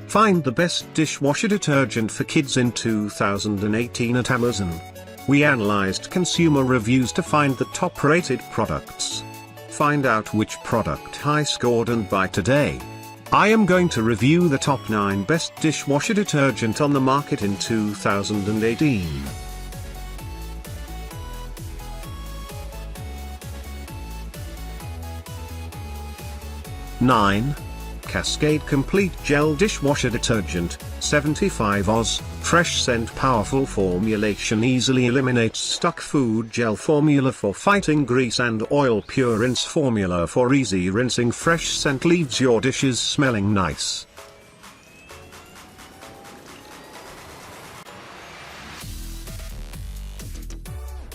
Find the best dishwasher detergent for kids in 2018 at Amazon. We analyzed consumer reviews to find the top-rated products. Find out which product high scored and buy today. I am going to review the top 9 best dishwasher detergent on the market in 2018. 9. Cascade Complete Gel Dishwasher Detergent, 75 Oz, fresh scent, powerful formulation, easily eliminates stuck food, gel formula for fighting grease and oil, pure rinse formula for easy rinsing, fresh scent leaves your dishes smelling nice.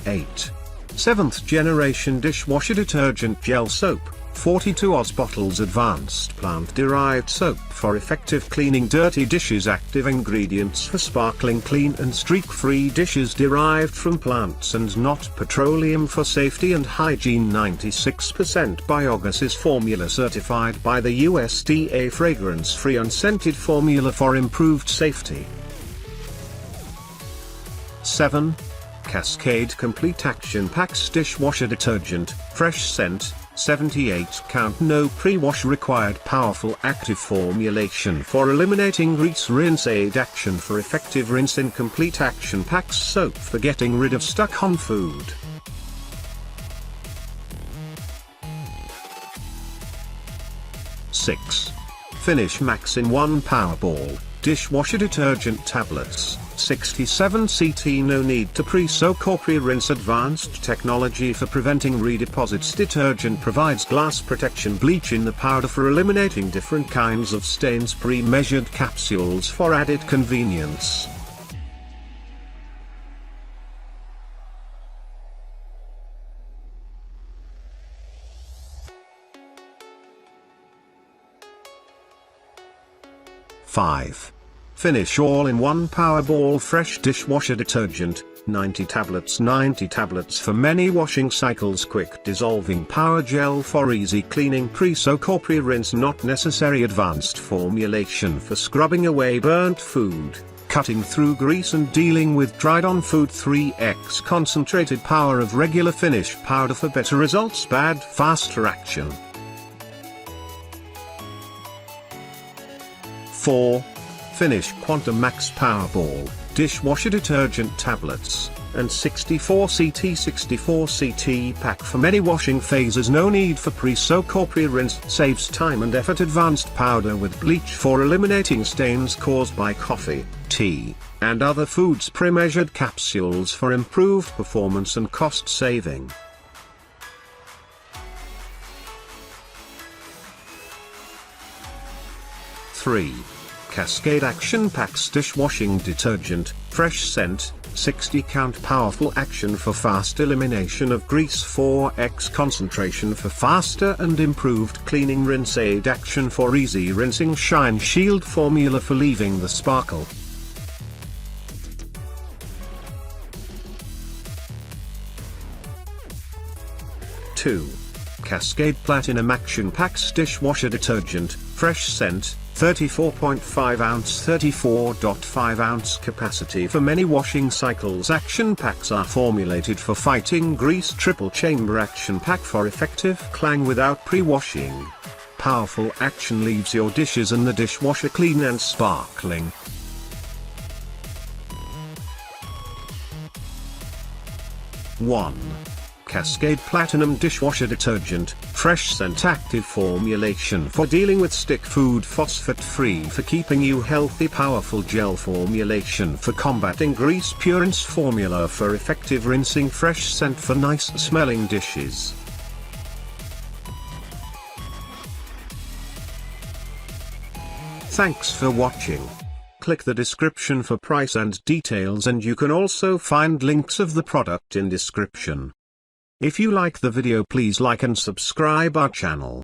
Eight. 7th Generation Dishwasher Detergent Gel Soap, 42 Oz bottles, advanced plant-derived soap for effective cleaning dirty dishes, active ingredients for sparkling clean and streak-free dishes, derived from plants and not petroleum, for safety and hygiene, 96% biogases formula, certified by the USDA, fragrance-free unscented formula for improved safety. 7. Cascade Complete ActionPacs Dishwasher Detergent, fresh scent, 78 count, no pre-wash required, powerful active formulation for eliminating grease, rinse aid action for effective rinse in complete ActionPacs soap for getting rid of stuck-on food. Six. Finish Max in 1 Powerball Dishwasher Detergent Tablets, 67 CT, no need to pre-soak or pre-rinse, advanced technology for preventing redeposits. Detergent provides glass protection, bleach in the powder for eliminating different kinds of stains, pre-measured capsules for added convenience. Five. Finish All-in-One Powerball Fresh Dishwasher Detergent, 90 tablets, 90 tablets for many washing cycles, quick dissolving power gel for easy cleaning, pre-soak or pre-rinse not necessary, advanced formulation for scrubbing away burnt food, cutting through grease and dealing with dried-on food, 3x concentrated power of regular finish powder for better results, bad, faster action. 4. Finish Quantum Max Powerball Dishwasher Detergent Tablets, and 64 CT pack for many washing phases, no need for pre-soak or pre-rinse, saves time and effort, advanced powder with bleach for eliminating stains caused by coffee, tea, and other foods, pre-measured capsules for improved performance and cost saving. 3. Cascade ActionPacs Dishwashing Detergent, fresh scent, 60 count, powerful action for fast elimination of grease, 4x concentration for faster and improved cleaning, rinse aid action for easy rinsing, shine shield formula for leaving the sparkle. 2. Cascade Platinum ActionPacs Dishwasher Detergent, fresh scent, 34.5 ounce 34.5 ounce capacity for many washing cycles. ActionPacs are formulated for fighting grease, triple chamber action pack for effective clang without pre-washing. Powerful action leaves your dishes and the dishwasher clean and sparkling. 1. Cascade Platinum Dishwasher Detergent, fresh scent, active formulation for dealing with stick food, phosphate-free for keeping you healthy, powerful gel formulation for combating grease, pure rinse formula for effective rinsing, fresh scent for nice smelling dishes. Thanks for watching. Click the description for price and details, and you can also find links of the product in description. If you like the video, please like and subscribe our channel.